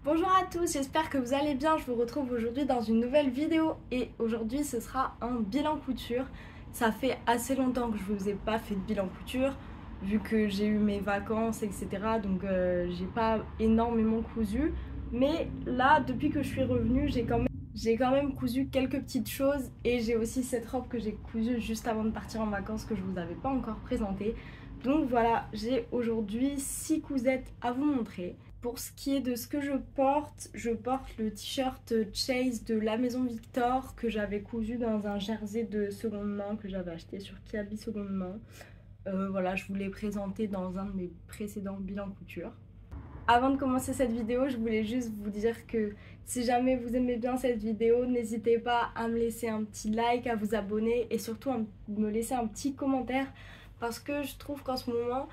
Bonjour à tous, j'espère que vous allez bien. Je vous retrouve aujourd'hui dans une nouvelle vidéo et aujourd'hui ce sera un bilan couture. Ça fait assez longtemps que je vous ai pas fait de bilan couture vu que j'ai eu mes vacances etc. Donc j'ai pas énormément cousu. Mais là depuis que je suis revenue j'ai quand même cousu quelques petites choses et j'ai aussi cette robe que j'ai cousue juste avant de partir en vacances que je vous avais pas encore présentée. Donc voilà, j'ai aujourd'hui 6 cousettes à vous montrer. Pour ce qui est de ce que je porte le t-shirt Chase de la Maison Victor que j'avais cousu dans un jersey de seconde main que j'avais acheté sur Kiabi seconde main. Voilà, je vous l'ai présenté dans un de mes précédents bilans couture. Avant de commencer cette vidéo, je voulais juste vous dire que si jamais vous aimez bien cette vidéo, n'hésitez pas à me laisser un petit like, à vous abonner et surtout à me laisser un petit commentaire parce que je trouve qu'en ce moment,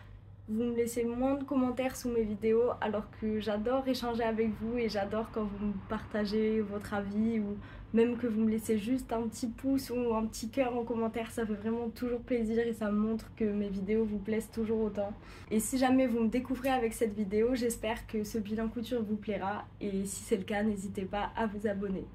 vous me laissez moins de commentaires sous mes vidéos alors que j'adore échanger avec vous et j'adore quand vous me partagez votre avis ou même que vous me laissez juste un petit pouce ou un petit cœur en commentaire, ça fait vraiment toujours plaisir et ça me montre que mes vidéos vous plaisent toujours autant. Et si jamais vous me découvrez avec cette vidéo, j'espère que ce bilan couture vous plaira et si c'est le cas, n'hésitez pas à vous abonner.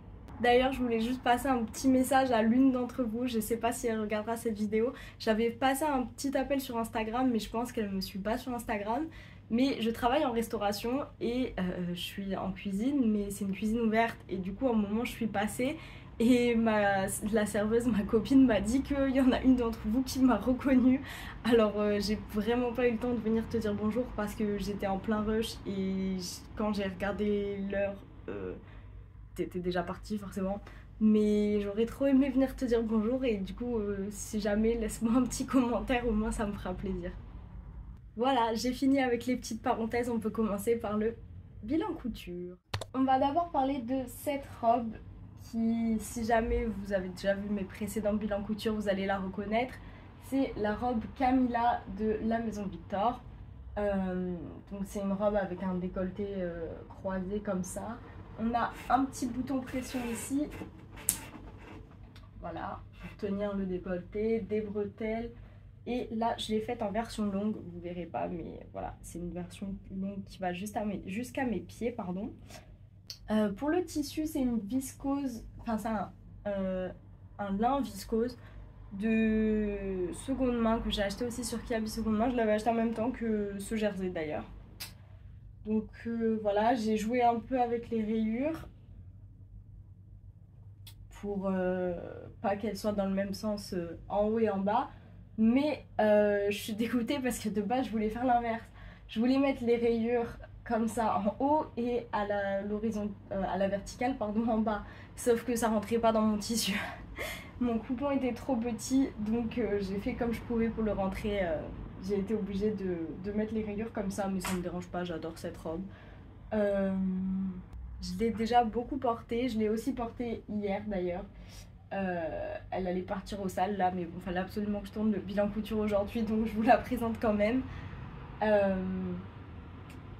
D'ailleurs, je voulais juste passer un petit message à l'une d'entre vous, je sais pas si elle regardera cette vidéo. J'avais passé un petit appel sur Instagram, mais je pense qu'elle ne me suit pas sur Instagram. Mais je travaille en restauration et je suis en cuisine, mais c'est une cuisine ouverte. Et du coup, à un moment, je suis passée et la serveuse, ma copine, m'a dit qu'il y en a une d'entre vous qui m'a reconnue. Alors, j'ai vraiment pas eu le temps de venir te dire bonjour parce que j'étais en plein rush et quand j'ai regardé l'heure... t'étais déjà partie forcément. Mais j'aurais trop aimé venir te dire bonjour et du coup, si jamais, laisse-moi un petit commentaire, au moins ça me fera plaisir. Voilà, j'ai fini avec les petites parenthèses, on peut commencer par le bilan couture. On va d'abord parler de cette robe qui, si jamais vous avez déjà vu mes précédents bilans couture, vous allez la reconnaître. C'est la robe Camilla de la Maison Victor. Donc c'est une robe avec un décolleté croisé comme ça. On a un petit bouton pression ici, voilà, pour tenir le décolleté, des bretelles. Et là, je l'ai faite en version longue, vous verrez pas, mais voilà, c'est une version longue qui va jusqu'à mes pieds, pardon. Pour le tissu, c'est une viscose, enfin c'est un lin viscose de seconde main que j'ai acheté aussi sur Kiabi seconde main. Je l'avais acheté en même temps que ce jersey d'ailleurs. Donc voilà, j'ai joué un peu avec les rayures pour pas qu'elles soient dans le même sens en haut et en bas. Mais je suis dégoûtée parce que de base je voulais faire l'inverse. Je voulais mettre les rayures comme ça en haut et à la verticale pardon, en bas. Sauf que ça rentrait pas dans mon tissu. Mon coupon était trop petit donc j'ai fait comme je pouvais pour le rentrer. J'ai été obligée de mettre les rayures comme ça mais ça me dérange pas, j'adore cette robe. Je l'ai déjà beaucoup portée, je l'ai aussi portée hier d'ailleurs. Elle allait partir aux salles là, mais bon, fallait absolument que je tourne le bilan couture aujourd'hui, donc je vous la présente quand même.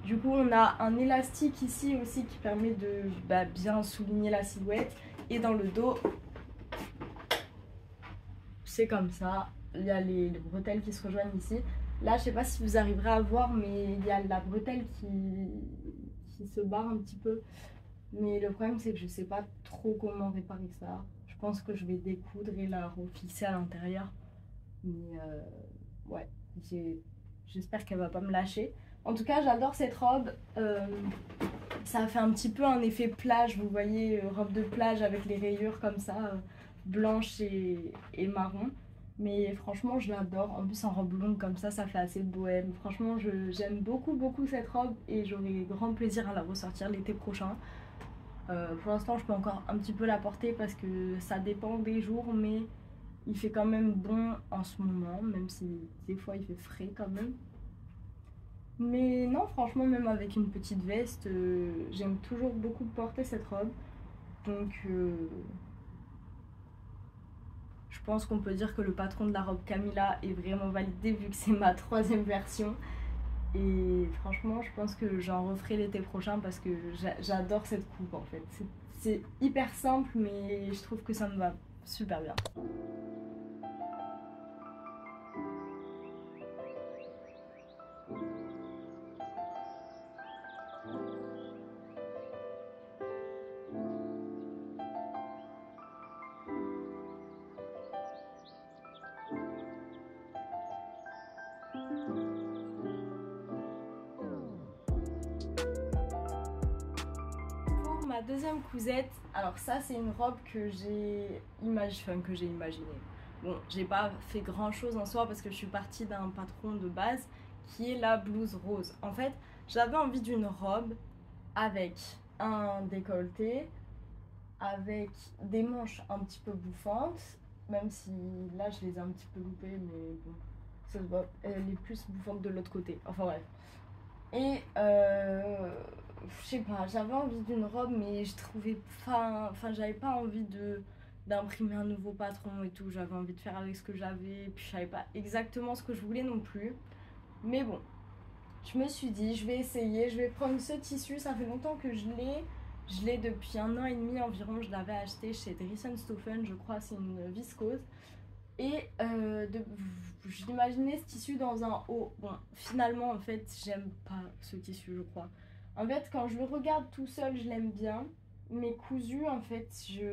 Du coup, on a un élastique ici aussi qui permet de bien souligner la silhouette. Et dans le dos, c'est comme ça. Il y a les bretelles qui se rejoignent ici. Là, je sais pas si vous arriverez à voir, mais il y a la bretelle qui se barre un petit peu. Mais le problème, c'est que je sais pas trop comment réparer ça. Je pense que je vais découdre et la refixer à l'intérieur. Mais ouais, j'espère qu'elle va pas me lâcher. En tout cas, j'adore cette robe. Ça fait un petit peu un effet plage, vous voyez, robe de plage avec les rayures comme ça, blanche et marron. Mais franchement, je l'adore. En plus, en robe longue comme ça fait assez bohème. Franchement, j'aime beaucoup, beaucoup cette robe et j'aurai grand plaisir à la ressortir l'été prochain. Pour l'instant, je peux encore un petit peu la porter parce que ça dépend des jours, mais il fait quand même bon en ce moment, même si des fois il fait frais quand même. Mais non, franchement, même avec une petite veste, j'aime toujours beaucoup porter cette robe. Donc, je pense qu'on peut dire que le patron de la robe Camilla est vraiment validé vu que c'est ma troisième version. Et franchement, je pense que j'en referai l'été prochain parce que j'adore cette coupe en fait. C'est hyper simple, mais je trouve que ça me va super bien. ma deuxième cousette. Alors ça c'est une robe que j'ai imaginée. Bon, j'ai pas fait grand chose en soi parce que je suis partie d'un patron de base qui est la blouse rose. En fait, j'avais envie d'une robe avec un décolleté, avec des manches un petit peu bouffantes, même si là je les ai un petit peu loupées, mais bon, ça se voit, elle est plus bouffante de l'autre côté. Enfin bref. Et je sais pas, j'avais envie d'une robe, mais je trouvais j'avais pas envie d'imprimer un nouveau patron et tout. J'avais envie de faire avec ce que j'avais, puis je savais pas exactement ce que je voulais non plus. Mais bon, je me suis dit, je vais essayer, je vais prendre ce tissu. Ça fait longtemps que je l'ai. Je l'ai depuis 1 an et demi environ. Je l'avais acheté chez Dries+Stophen, je crois, c'est une viscose. Et je l'imaginais ce tissu dans un haut. Bon, finalement, en fait, j'aime pas ce tissu, je crois. En fait, quand je le regarde tout seul, je l'aime bien. Mais cousu, en fait,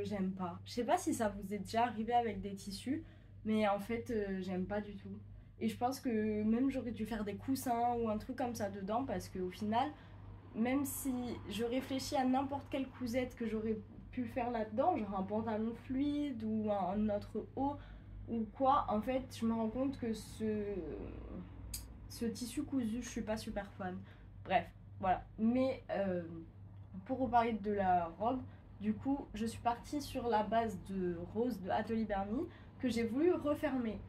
j'aime pas. Je sais pas si ça vous est déjà arrivé avec des tissus, mais en fait, j'aime pas du tout. Et je pense que même j'aurais dû faire des coussins ou un truc comme ça dedans, parce qu'au final, même si je réfléchis à n'importe quelle cousette que j'aurais pu faire là-dedans, genre un pantalon fluide ou un autre haut ou quoi, en fait, je me rends compte que ce tissu cousu, je suis pas super fan. Bref, voilà. Mais pour reparler de la robe, du coup, je suis partie sur la base de rose de Atelier Bernie que j'ai voulu refermer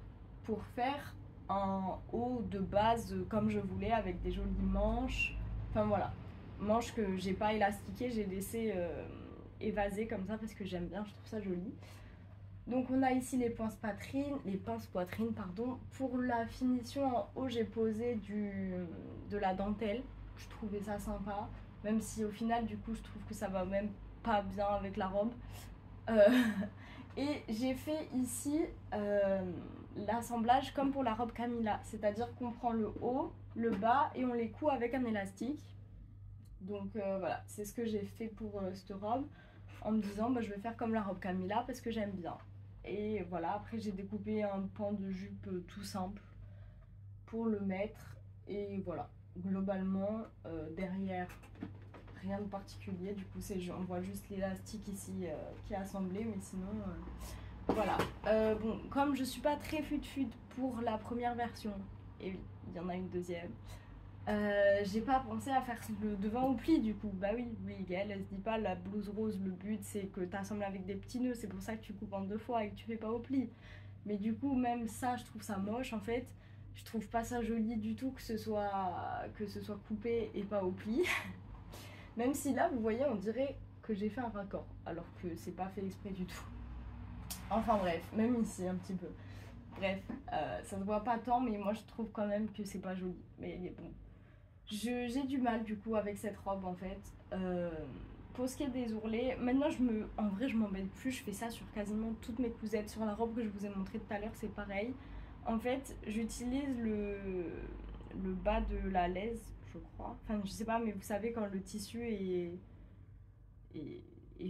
pour faire un haut de base comme je voulais avec des jolies manches. Enfin voilà, manches que j'ai pas élastiquées, j'ai laissé évaser comme ça parce que j'aime bien, je trouve ça joli. Donc on a ici les pinces poitrine, pardon. Pour la finition en haut, j'ai posé de la dentelle. Je trouvais ça sympa, même si au final du coup je trouve que ça va même pas bien avec la robe. Et j'ai fait ici l'assemblage comme pour la robe Camilla, c'est-à-dire qu'on prend le haut, le bas et on les coud avec un élastique. Donc voilà, c'est ce que j'ai fait pour cette robe, en me disant bah, je vais faire comme la robe Camilla parce que j'aime bien. Et voilà, après j'ai découpé un pan de jupe tout simple pour le mettre. Et voilà, globalement derrière rien de particulier. Du coup on voit juste l'élastique ici qui est assemblé, mais sinon voilà. Bon, comme je suis pas très fut pour la première version, et oui, il y en a une deuxième, j'ai pas pensé à faire le devant au pli du coup. Bah oui, elle se dit pas la blouse rose, le but c'est que t'assembles avec des petits nœuds, c'est pour ça que tu coupes en 2 fois et que tu fais pas au pli. Mais du coup, même ça, je trouve ça moche en fait. Je trouve pas ça joli du tout que ce soit coupé et pas au pli. Même si là, vous voyez, on dirait que j'ai fait un raccord, alors que c'est pas fait exprès du tout. Enfin bref, même ici un petit peu. Bref, ça se voit pas tant, mais moi je trouve quand même que c'est pas joli. Mais bon, j'ai du mal du coup avec cette robe en fait. Pour ce qui est des ourlets, maintenant en vrai je m'embête plus, je fais ça sur quasiment toutes mes cousettes. Sur la robe que je vous ai montré tout à l'heure, c'est pareil. En fait, j'utilise le bas de la laise, je crois. Enfin, je sais pas, mais vous savez quand le tissu est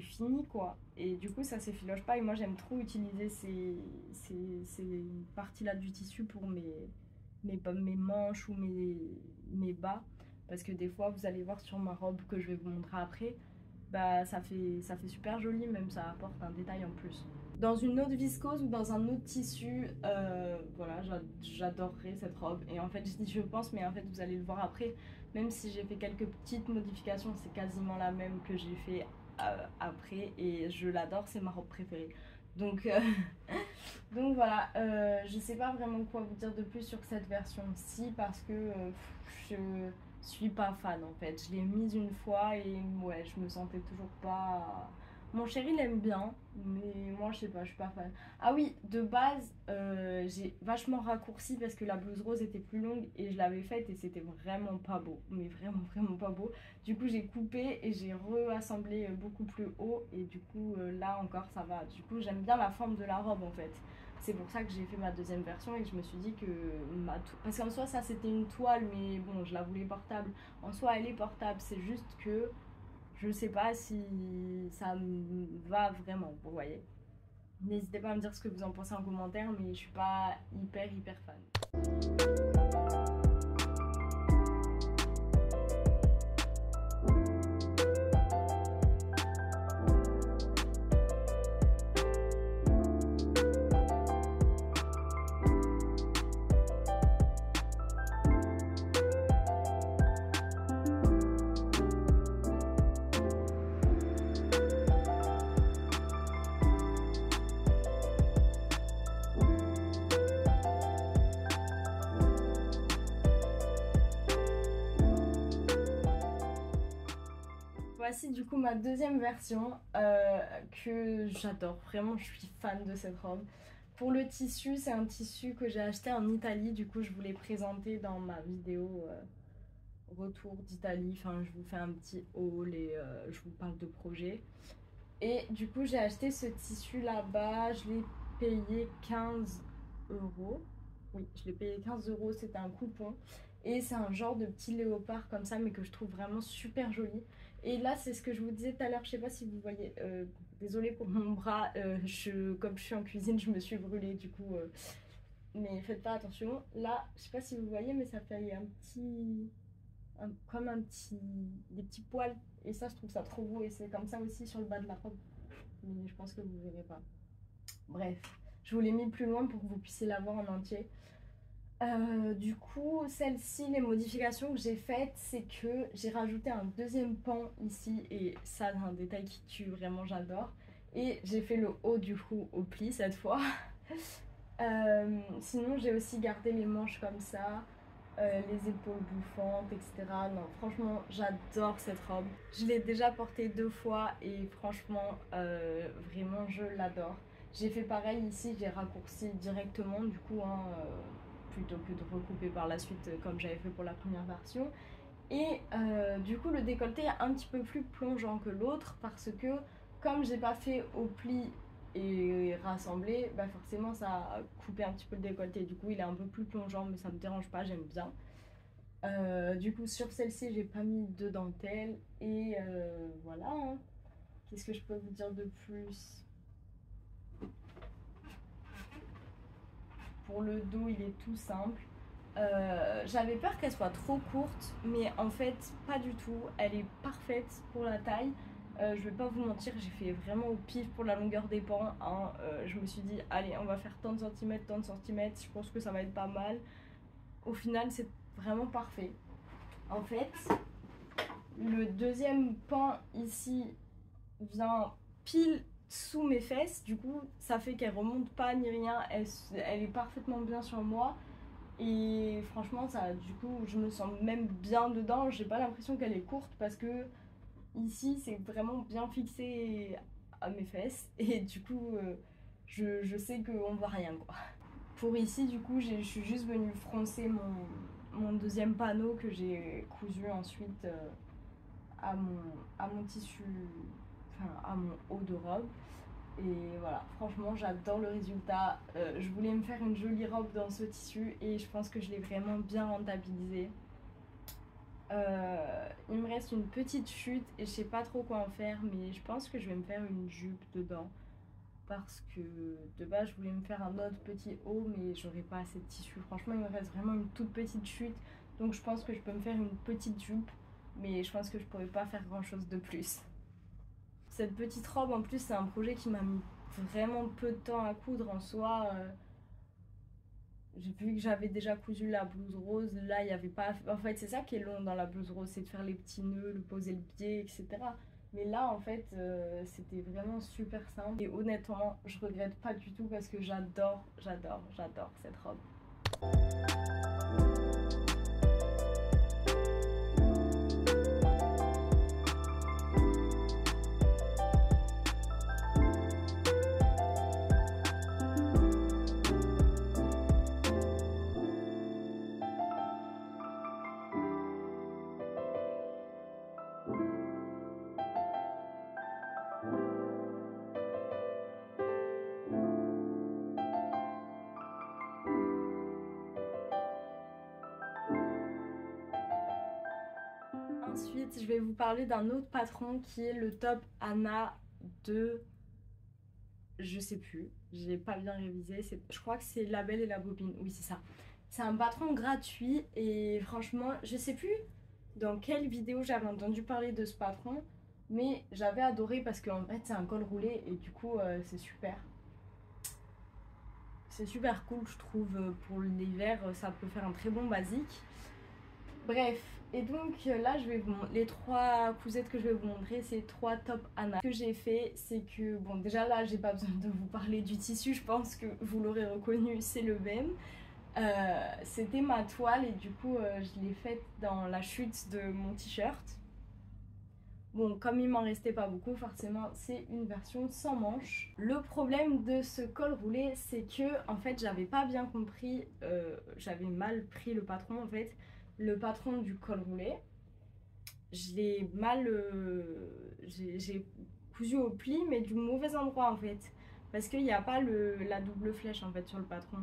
fini quoi. Et du coup, ça s'effiloche pas. Et moi, j'aime trop utiliser ces parties-là du tissu pour mes manches ou mes bas. Parce que des fois, vous allez voir sur ma robe que je vais vous montrer après, bah ça fait super joli, même ça apporte un détail en plus. Dans une autre viscose ou dans un autre tissu, voilà, j'adorerais cette robe. Et en fait, je dis je pense, mais en fait, vous allez le voir après. Même si j'ai fait quelques petites modifications, c'est quasiment la même que j'ai fait après. Et je l'adore, c'est ma robe préférée. Donc, donc voilà, je sais pas vraiment quoi vous dire de plus sur cette version-ci parce que je suis pas fan en fait. Je l'ai mise une fois et ouais, je me sentais toujours pas. Mon chéri l'aime bien, mais moi je sais pas, je suis pas fan. Ah oui, de base, j'ai vachement raccourci parce que la blouse rose était plus longue et je l'avais faite et c'était vraiment pas beau, mais vraiment pas beau. Du coup j'ai coupé et j'ai reassemblé beaucoup plus haut et du coup là encore ça va. Du coup j'aime bien la forme de la robe en fait. C'est pour ça que j'ai fait ma deuxième version et que je me suis dit que parce qu'en soi ça c'était une toile, mais bon je la voulais portable. En soi elle est portable, c'est juste que je sais pas si ça me va vraiment, vous voyez. N'hésitez pas à me dire ce que vous en pensez en commentaire, mais je suis pas hyper fan. voici du coup ma deuxième version que j'adore. Vraiment, je suis fan de cette robe. Pour le tissu, c'est un tissu que j'ai acheté en Italie. Du coup, je vous l'ai présenté dans ma vidéo retour d'Italie. Enfin, je vous fais un petit haul et je vous parle de projet. Et du coup, j'ai acheté ce tissu là-bas. Je l'ai payé 15 euros. Oui, je l'ai payé 15 euros. C'était un coupon. Et c'est un genre de petit léopard comme ça, mais que je trouve vraiment super joli. Et là, c'est ce que je vous disais tout à l'heure. Je sais pas si vous voyez. Désolée pour mon bras. Comme je suis en cuisine, je me suis brûlée du coup. Mais faites pas attention. Là, je sais pas si vous voyez, mais ça fait un petit. Comme un petit. Des petits poils. Et ça, je trouve ça trop beau. Et c'est comme ça aussi sur le bas de la robe. Mais je pense que vous verrez pas. Bref, je vous l'ai mis plus loin pour que vous puissiez la voir en entier. Du coup, celle-ci, les modifications que j'ai faites, c'est que j'ai rajouté un deuxième pan ici. Et ça, c'est un détail qui tue, vraiment, j'adore. Et j'ai fait le haut du coup au pli cette fois. Sinon, j'ai aussi gardé les manches comme ça. Les épaules bouffantes, etc. Non, franchement, j'adore cette robe. Je l'ai déjà portée 2 fois et franchement, vraiment, je l'adore. J'ai fait pareil ici, j'ai raccourci directement du coup, hein, plutôt que de recouper par la suite comme j'avais fait pour la première version. Et du coup, le décolleté est un petit peu plus plongeant que l'autre parce que comme j'ai pas fait au pli et rassemblé, bah forcément ça a coupé un petit peu le décolleté. Du coup, il est un peu plus plongeant, mais ça me dérange pas, j'aime bien. Du coup, sur celle-ci, j'ai pas mis de dentelle. Et voilà. Hein. Qu'est-ce que je peux vous dire de plus? Pour le dos, il est tout simple. J'avais peur qu'elle soit trop courte, mais en fait, pas du tout. Elle est parfaite pour la taille. Je vais pas vous mentir, j'ai fait vraiment au pif pour la longueur des pans. Hein. Je me suis dit, allez, on va faire tant de centimètres, tant de centimètres. Je pense que ça va être pas mal. Au final, c'est vraiment parfait. En fait, le deuxième pan ici vient pile sous mes fesses. Du coup, ça fait qu'elle remonte pas ni rien. Elle est parfaitement bien sur moi. Et franchement, ça, du coup, je me sens même bien dedans. J'ai pas l'impression qu'elle est courte parce que ici, c'est vraiment bien fixé à mes fesses. Et du coup, je sais qu'on voit rien, quoi. Pour ici, du coup, je suis juste venue froncer mon deuxième panneau que j'ai cousu ensuite à mon tissu, enfin à mon haut de robe. Et voilà, franchement, j'adore le résultat. Je voulais me faire une jolie robe dans ce tissu et je pense que je l'ai vraiment bien rentabilisé. Il me reste une petite chute et je sais pas trop quoi en faire, mais je pense que je vais me faire une jupe dedans. Parce que de base, je voulais me faire un autre petit haut, mais j'aurais pas assez de tissu. Franchement, il me reste vraiment une toute petite chute. Donc je pense que je peux me faire une petite jupe, mais je pense que je pourrais pas faire grand chose de plus. Cette petite robe, en plus, c'est un projet qui m'a mis vraiment peu de temps à coudre en soi. J'ai vu que j'avais déjà cousu la blouse rose. Là, il n'y avait pas. En fait, c'est ça qui est long dans la blouse rose, c'est de faire les petits nœuds, le poser le pied, etc. Mais là, en fait, c'était vraiment super simple. Et honnêtement, je regrette pas du tout parce que j'adore cette robe. Ensuite, je vais vous parler d'un autre patron qui est le top Anna de... Je sais plus, j'ai pas bien révisé. Je crois que c'est La Belle et la Bobine, oui c'est ça. C'est un patron gratuit et franchement, je sais plus dans quelle vidéo j'avais entendu parler de ce patron, mais j'avais adoré parce qu'en fait c'est un col roulé et du coup c'est super. C'est super cool je trouve, pour l'hiver ça peut faire un très bon basique. Bref, et donc là je vais vous les 3 cousettes que je vais vous montrer, c'est 3 top Anna. Ce que j'ai fait, c'est que, bon déjà là j'ai pas besoin de vous parler du tissu, je pense que vous l'aurez reconnu, c'est le même. C'était ma toile et du coup je l'ai faite dans la chute de mon t-shirt. Bon, comme il m'en restait pas beaucoup, forcément c'est une version sans manches. Le problème de ce col roulé, c'est que en fait j'avais pas bien compris, j'avais mal pris le patron en fait, le patron du col roulé. Je l'ai mal, j'ai cousu au pli, mais du mauvais endroit en fait, parce qu'il n'y a pas la double flèche en fait sur le patron.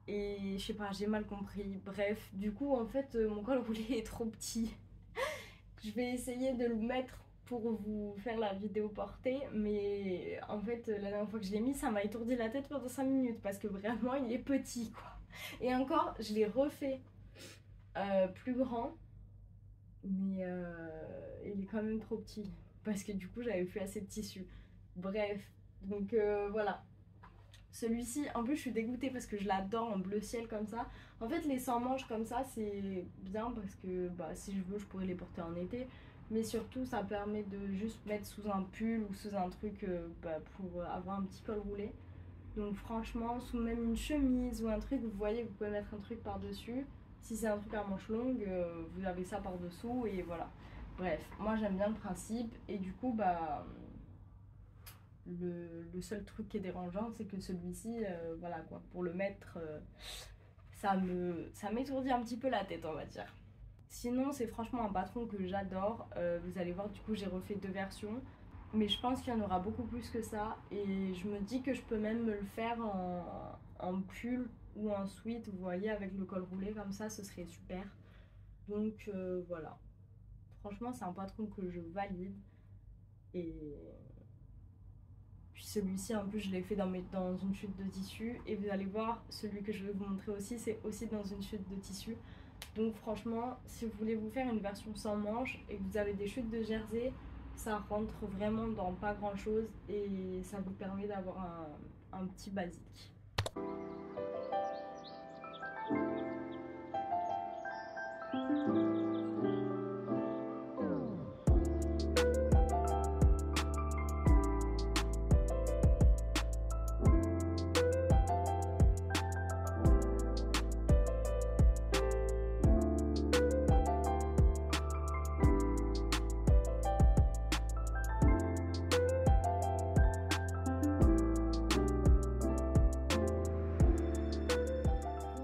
Et je sais pas, j'ai mal compris. Bref, du coup en fait mon col roulé est trop petit. Je vais essayer de le mettre pour vous faire la vidéo portée, mais en fait, la dernière fois que je l'ai mis, ça m'a étourdi la tête pendant 5 minutes parce que vraiment, il est petit quoi. Et encore, je l'ai refait plus grand, mais il est quand même trop petit parce que du coup, j'avais plus assez de tissu. Bref, donc voilà. Celui-ci, en plus, je suis dégoûtée parce que je l'adore en bleu ciel comme ça. En fait, les sans manches comme ça, c'est bien parce que bah, si je veux, je pourrais les porter en été. Mais surtout, ça permet de juste mettre sous un pull ou sous un truc bah, pour avoir un petit col roulé. Donc franchement, sous même une chemise ou un truc, vous voyez, vous pouvez mettre un truc par-dessus. Si c'est un truc à manches longues, vous avez ça par-dessous et voilà. Bref, moi j'aime bien le principe et du coup, bah le seul truc qui est dérangeant, c'est que celui-ci, voilà quoi, pour le mettre, ça m'étourdit un petit peu la tête, on va dire. Sinon, c'est franchement un patron que j'adore. Vous allez voir, du coup, j'ai refait 2 versions. Mais je pense qu'il y en aura beaucoup plus que ça. Et je me dis que je peux même me le faire en pull ou en sweat, vous voyez, avec le col roulé comme ça, ce serait super. Donc voilà. Franchement, c'est un patron que je valide. Et puis celui-ci, en plus, je l'ai fait dans une chute de tissu. Et vous allez voir, celui que je vais vous montrer aussi, c'est aussi dans une chute de tissu. Donc franchement, si vous voulez vous faire une version sans manches et que vous avez des chutes de jersey, ça rentre vraiment dans pas grand chose et ça vous permet d'avoir un petit basique.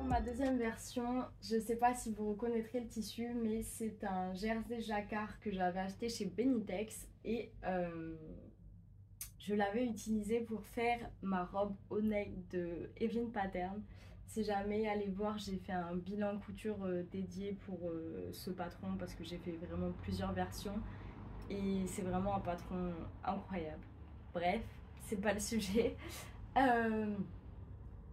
Ma deuxième version, je sais pas si vous reconnaîtrez le tissu, mais c'est un jersey jacquard que j'avais acheté chez Benitex et je l'avais utilisé pour faire ma robe au neck de Evelyn Pattern. Si jamais allez voir, j'ai fait un bilan couture dédié pour ce patron parce que j'ai fait vraiment plusieurs versions et c'est vraiment un patron incroyable. Bref, c'est pas le sujet. Euh,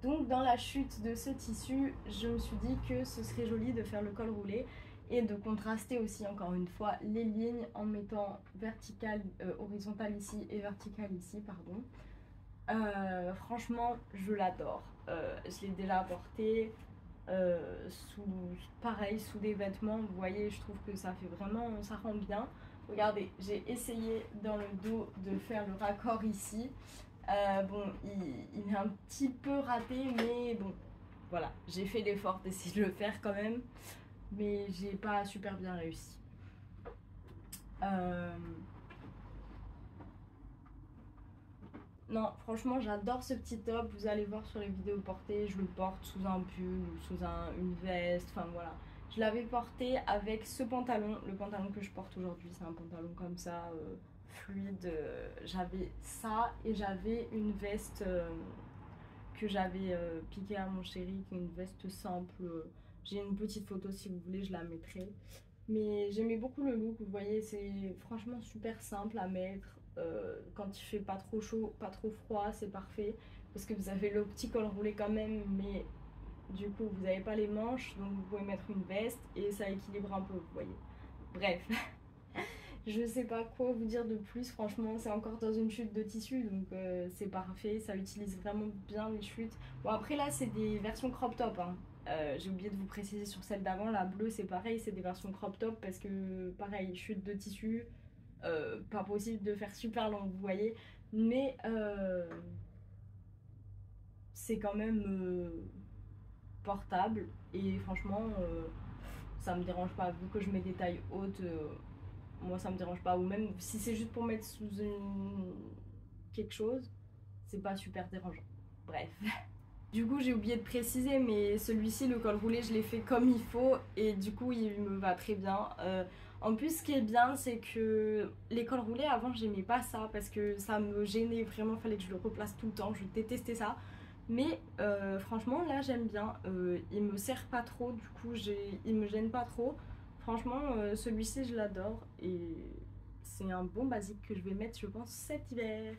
donc dans la chute de ce tissu, je me suis dit que ce serait joli de faire le col roulé et de contraster aussi encore une fois les lignes en mettant verticale, horizontale ici et verticale ici, pardon. Franchement, je l'adore. Je l'ai déjà porté pareil, sous des vêtements. Vous voyez, je trouve que ça fait vraiment, ça rend bien. Regardez, j'ai essayé dans le dos de faire le raccord ici. Bon, il est un petit peu raté, mais bon, voilà, j'ai fait l'effort d'essayer de le faire quand même, mais j'ai pas super bien réussi. Non, franchement, j'adore ce petit top. Vous allez voir sur les vidéos portées, je le porte sous un pull ou sous une veste, enfin voilà. Je l'avais porté avec ce pantalon, le pantalon que je porte aujourd'hui, c'est un pantalon comme ça, fluide. J'avais ça et j'avais une veste que j'avais piquée à mon chéri, qui est une veste simple. J'ai une petite photo si vous voulez, je la mettrai. Mais j'aimais beaucoup le look, vous voyez, c'est franchement super simple à mettre. Quand il fait pas trop chaud, pas trop froid, c'est parfait. Parce que vous avez le petit col roulé quand même, mais du coup vous n'avez pas les manches, donc vous pouvez mettre une veste et ça équilibre un peu, vous voyez. Bref, je sais pas quoi vous dire de plus, franchement, c'est encore dans une chute de tissu, donc c'est parfait, ça utilise vraiment bien les chutes. Bon, après là, c'est des versions crop top, hein. J'ai oublié de vous préciser sur celle d'avant, la bleue c'est pareil, c'est des versions crop top parce que pareil, chute de tissu, pas possible de faire super long, vous voyez, mais c'est quand même portable et franchement ça me dérange pas vu que je mets des tailles hautes. moi ça me dérange pas. Ou même si c'est juste pour mettre sous quelque chose, c'est pas super dérangeant. Bref. Du coup, j'ai oublié de préciser, mais celui-ci, le col roulé, je l'ai fait comme il faut et du coup, il me va très bien. En plus, ce qui est bien, c'est que les cols roulés, avant, j'aimais pas ça parce que ça me gênait vraiment, fallait que je le replace tout le temps, je détestais ça. Mais franchement, là, j'aime bien. Il me sert pas trop, du coup, il me gêne pas trop. Franchement, celui-ci, je l'adore et c'est un bon basique que je vais mettre, je pense, cet hiver.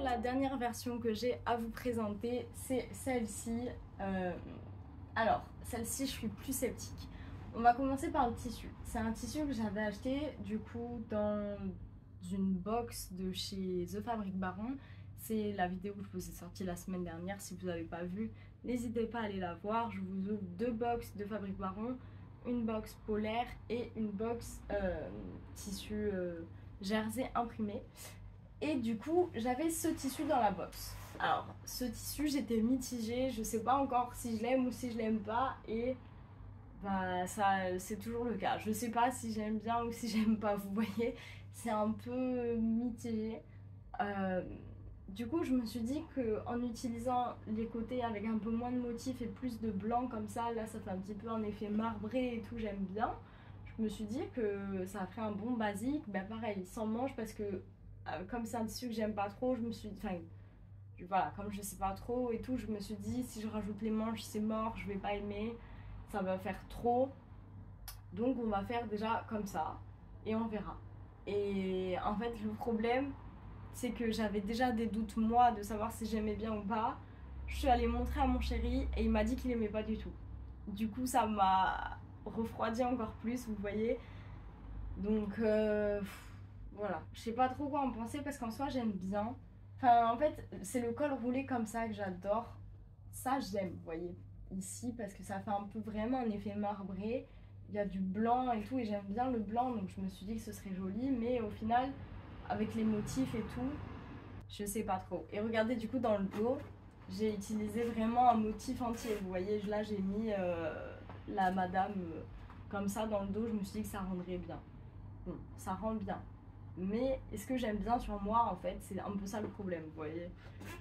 La dernière version que j'ai à vous présenter, c'est celle-ci. Alors, celle-ci, je suis plus sceptique. On va commencer par le tissu. C'est un tissu que j'avais acheté du coup dans une box de chez The Fabric Baron. C'est la vidéo que je vous ai sortie la semaine dernière. Si vous n'avez pas vu, n'hésitez pas à aller la voir. Je vous ouvre deux box de Fabric Baron, une box polaire et une box tissu jersey imprimé. Et du coup, j'avais ce tissu dans la box. Alors, ce tissu, j'étais mitigée. Je sais pas encore si je l'aime ou si je l'aime pas. Et bah, ça, c'est toujours le cas. Je sais pas si j'aime bien ou si j'aime pas. Vous voyez, c'est un peu mitigé. Euh, du coup, je me suis dit qu'en utilisant les côtés avec un peu moins de motifs et plus de blanc comme ça, là, ça fait un petit peu un effet marbré et tout, j'aime bien. Je me suis dit que ça ferait un bon basique. Bah, pareil, sans manche parce que comme c'est un tissu que j'aime pas trop, je me suis enfin voilà, comme je sais pas trop et tout, je me suis dit si je rajoute les manches c'est mort, je vais pas aimer, ça va faire trop, donc on va faire déjà comme ça et on verra. Et en fait le problème c'est que j'avais déjà des doutes moi de savoir si j'aimais bien ou pas. Je suis allée montrer à mon chéri et il m'a dit qu'il aimait pas du tout. Du coup ça m'a refroidi encore plus, vous voyez. Donc voilà, je sais pas trop quoi en penser parce qu'en soi j'aime bien. Enfin en fait c'est le col roulé comme ça que j'adore. Ça j'aime, vous voyez, ici parce que ça fait un peu vraiment un effet marbré. Il y a du blanc et tout et j'aime bien le blanc donc je me suis dit que ce serait joli mais au final avec les motifs et tout, je sais pas trop. Et regardez du coup dans le dos, j'ai utilisé vraiment un motif entier. Vous voyez là j'ai mis la madame comme ça dans le dos, je me suis dit que ça rendrait bien. Bon, ça rend bien. Mais est-ce que j'aime bien sur moi en fait? C'est un peu ça le problème, vous voyez?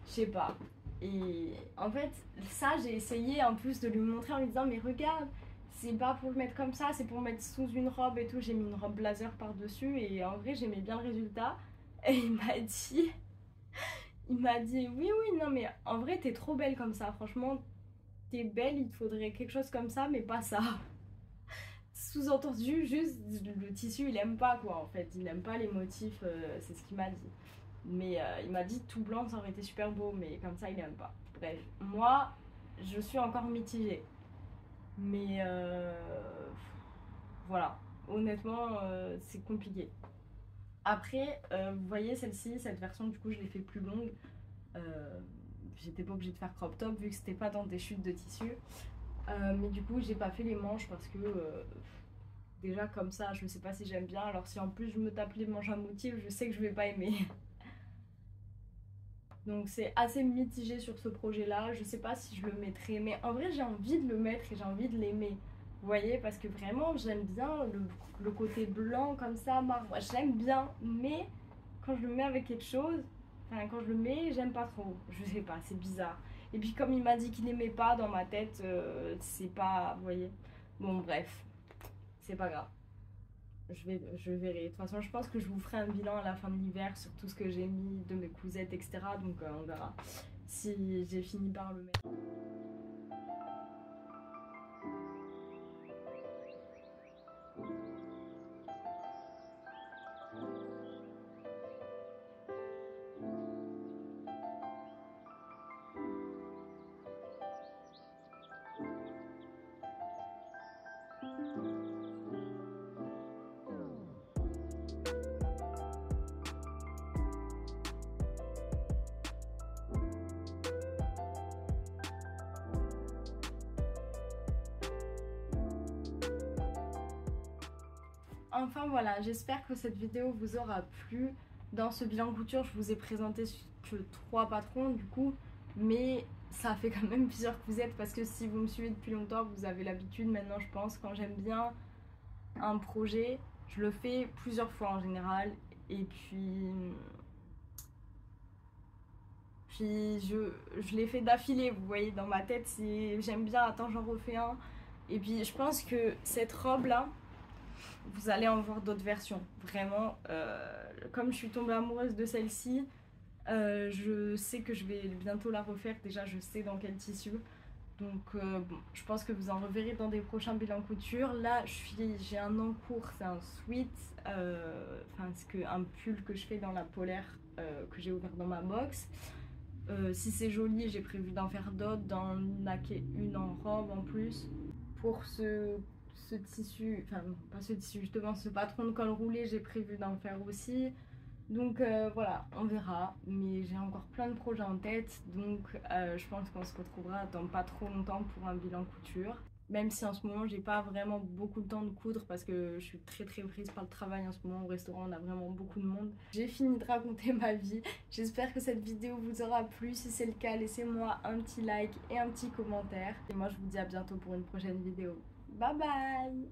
Je sais pas. Et en fait, ça j'ai essayé en plus de lui montrer en lui disant mais regarde, c'est pas pour le mettre comme ça, c'est pour le mettre sous une robe et tout. J'ai mis une robe blazer par-dessus et en vrai j'aimais bien le résultat. Et il m'a dit oui oui non mais en vrai t'es trop belle comme ça, franchement t'es belle, il te faudrait quelque chose comme ça mais pas ça. Sous-entendu, juste le tissu il aime pas quoi en fait, il aime pas les motifs, c'est ce qu'il m'a dit. Mais il m'a dit tout blanc ça aurait été super beau, mais comme ça il aime pas. Bref, moi je suis encore mitigée. Mais voilà, honnêtement c'est compliqué. Après, vous voyez celle-ci, cette version du coup je l'ai fait plus longue. J'étais pas obligée de faire crop top vu que c'était pas dans des chutes de tissu. Mais du coup j'ai pas fait les manches parce que déjà comme ça je sais pas si j'aime bien, alors si en plus je me tape les manches à motif je sais que je vais pas aimer. Donc c'est assez mitigé sur ce projet là, je sais pas si je le mettrai mais en vrai j'ai envie de le mettre et j'ai envie de l'aimer. Vous voyez, parce que vraiment j'aime bien le côté blanc comme ça, marbre, j'aime bien, mais quand je le mets avec quelque chose, enfin quand je le mets j'aime pas trop, je sais pas, c'est bizarre. Et puis comme il m'a dit qu'il aimait pas dans ma tête, c'est pas, vous voyez. Bon bref, c'est pas grave. Je verrai. De toute façon, je pense que je vous ferai un bilan à la fin de l'hiver sur tout ce que j'ai mis de mes cousettes, etc. Donc on verra si j'ai fini par le mettre. Enfin voilà, j'espère que cette vidéo vous aura plu. Dans ce bilan couture, je vous ai présenté que 3 patrons du coup, mais ça fait quand même plusieurs que vous êtes parce que si vous me suivez depuis longtemps, vous avez l'habitude maintenant, je pense. Quand j'aime bien un projet, je le fais plusieurs fois en général, et puis je l'ai fait d'affilée, vous voyez, dans ma tête, j'aime bien, attends, j'en refais un. Et puis je pense que cette robe là, vous allez en voir d'autres versions, vraiment. Comme je suis tombée amoureuse de celle-ci, je sais que je vais bientôt la refaire. Déjà, je sais dans quel tissu. Donc, bon, je pense que vous en reverrez dans des prochains bilans couture. Là, j'ai un encours, c'est un sweat, c'est un pull que je fais dans la polaire que j'ai ouvert dans ma box. Si c'est joli, j'ai prévu d'en faire d'autres, d'en naquer une en robe en plus. Pour ce tissu, enfin pas ce tissu, justement ce patron de col roulé, j'ai prévu d'en faire aussi. Donc voilà, on verra, mais j'ai encore plein de projets en tête, donc je pense qu'on se retrouvera dans pas trop longtemps pour un bilan couture. Même si en ce moment j'ai pas vraiment beaucoup de temps de coudre parce que je suis très prise par le travail en ce moment. Au restaurant, on a vraiment beaucoup de monde. J'ai fini de raconter ma vie. J'espère que cette vidéo vous aura plu. Si c'est le cas, laissez-moi un petit like et un petit commentaire. Et moi je vous dis à bientôt pour une prochaine vidéo. Bye bye!